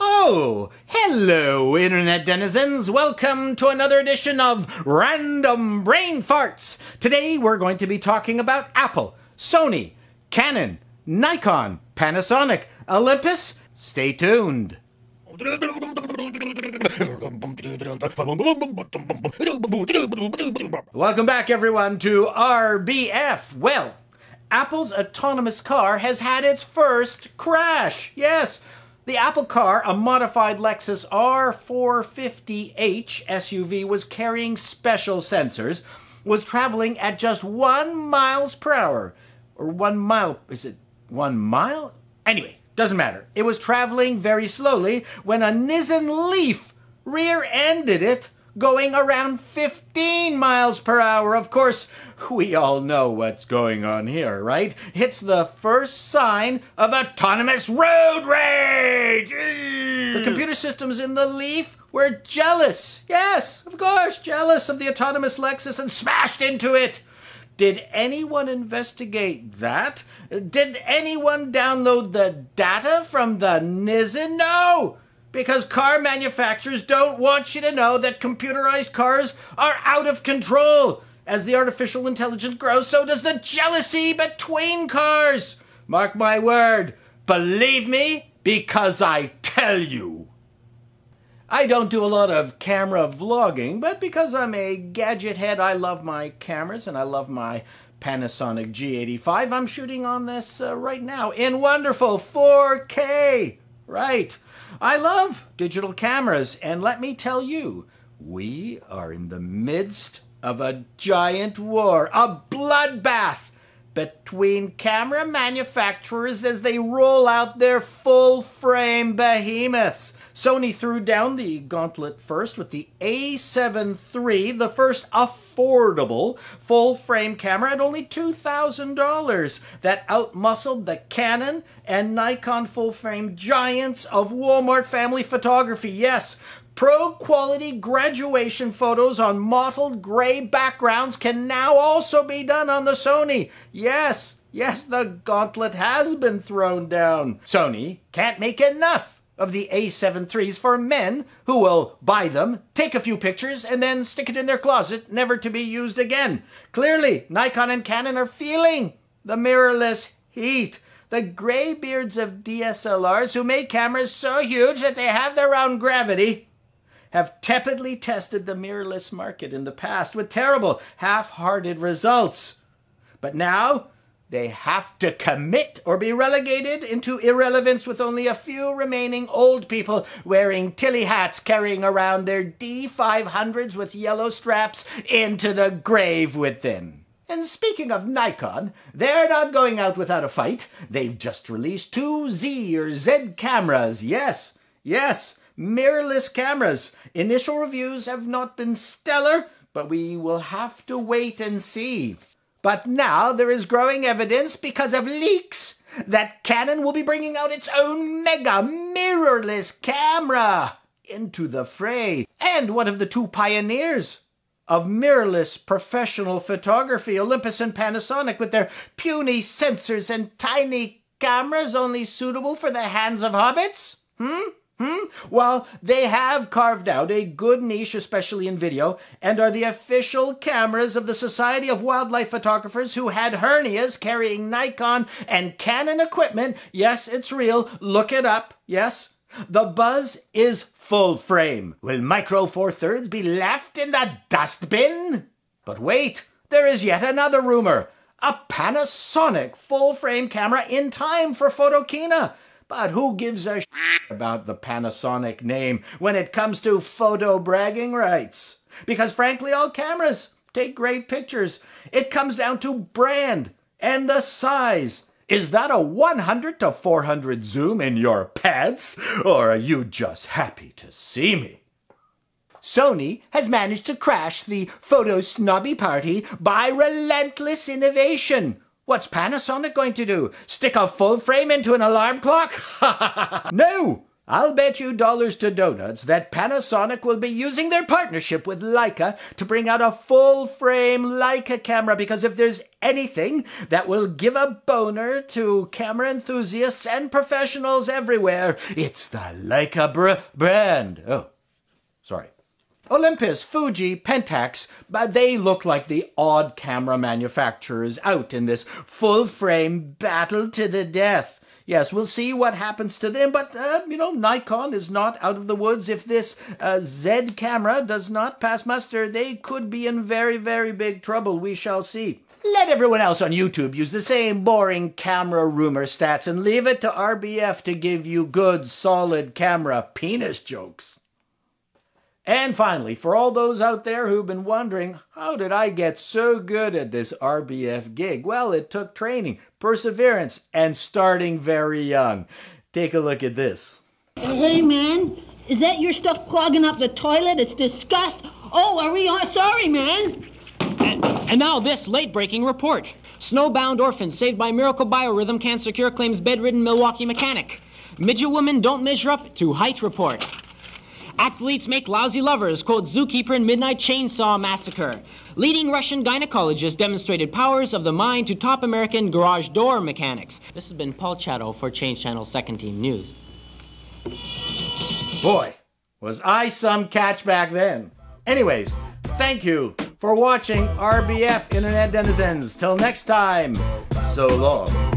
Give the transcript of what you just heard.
Oh, hello, Internet denizens. Welcome to another edition of Random Brain Farts. Today we're going to be talking about Apple, Sony, Canon, Nikon, Panasonic, Olympus. Stay tuned. Welcome back, everyone, to RBF. Well, Apple's autonomous car has had its first crash. Yes. The Apple car, a modified Lexus R450H SUV, was carrying special sensors, was traveling at just 1 mile per hour. Or 1 mile, is it 1 mile? Anyway, doesn't matter. It was traveling very slowly when a Nissan Leaf rear-ended it, going around 15 miles per hour. Of course, we all know what's going on here, right? It's the first sign of autonomous road rage! The computer systems in the Leaf were jealous. Yes, of course, jealous of the autonomous Lexus and smashed into it. Did anyone investigate that? Did anyone download the data from the Nissan? No! Because car manufacturers don't want you to know that computerized cars are out of control. As the artificial intelligence grows, so does the jealousy between cars. Mark my word. Believe me, because I tell you. I don't do a lot of camera vlogging, but because I'm a gadget head, I love my cameras and I love my Panasonic G85. I'm shooting on this right now in wonderful 4K. Right. I love digital cameras, and let me tell you, we are in the midst of a giant war, a bloodbath between camera manufacturers as they roll out their full-frame behemoths. Sony threw down the gauntlet first with the A7III, the first affordable full-frame camera at only $2,000 that outmuscled the Canon and Nikon full-frame giants of Walmart family photography. Yes, pro-quality graduation photos on mottled gray backgrounds can now also be done on the Sony. Yes, the gauntlet has been thrown down. Sony can't make enough of the A7IIIs for men who will buy them, take a few pictures, and then stick it in their closet, never to be used again. Clearly, Nikon and Canon are feeling the mirrorless heat. The graybeards of DSLRs, who make cameras so huge that they have their own gravity, have tepidly tested the mirrorless market in the past with terrible, half-hearted results. But now, they have to commit or be relegated into irrelevance with only a few remaining old people wearing tilly hats carrying around their D500s with yellow straps into the grave with them. And speaking of Nikon, they're not going out without a fight. They've just released 2 Z or Z cameras. Yes, mirrorless cameras. Initial reviews have not been stellar, but we will have to wait and see. But now there is growing evidence because of leaks that Canon will be bringing out its own mega mirrorless camera into the fray. And one of the 2 pioneers of mirrorless professional photography, Olympus and Panasonic, with their puny sensors and tiny cameras only suitable for the hands of hobbits? Well, they have carved out a good niche, especially in video, and are the official cameras of the Society of Wildlife Photographers who had hernias carrying Nikon and Canon equipment. Yes, it's real. Look it up. Yes. The buzz is full frame. Will Micro Four Thirds be left in the dustbin? But wait, there is yet another rumor. A Panasonic full frame camera in time for Photokina. But who gives a shit about the Panasonic name when it comes to photo bragging rights? Because frankly, all cameras take great pictures. It comes down to brand and the size. Is that a 100 to 400 zoom in your pants? Or are you just happy to see me? Sony has managed to crash the photo snobby party by relentless innovation. What's Panasonic going to do? Stick a full frame into an alarm clock? No! I'll bet you dollars to donuts that Panasonic will be using their partnership with Leica to bring out a full-frame Leica camera, because if there's anything that will give a boner to camera enthusiasts and professionals everywhere, it's the Leica brand. Oh, sorry. Olympus, Fuji, Pentax, they look like the odd camera manufacturers out in this full-frame battle to the death. Yes, we'll see what happens to them, but, Nikon is not out of the woods. If this Z camera does not pass muster, they could be in very, very big trouble. We shall see. Let everyone else on YouTube use the same boring camera rumor stats and leave it to RBF to give you good, solid camera penis jokes. And finally, for all those out there who've been wondering, how did I get so good at this RBF gig? Well, it took training, perseverance, and starting very young. Take a look at this. Hey, man, is that your stuff clogging up the toilet? It's disgusting. Oh, are we all sorry, man? And now this late-breaking report. Snowbound orphan saved by miracle biorhythm cancer cure, claims bedridden Milwaukee mechanic. Midget woman don't measure up to height report. Athletes make lousy lovers, quote zookeeper in Midnight Chainsaw Massacre. Leading Russian gynecologist demonstrated powers of the mind to top American garage door mechanics. This has been Paul Chato for Change Channel Second Team News. Boy, was I some catch back then. Anyways, thank you for watching RBF Internet Denizens. Till next time, so long.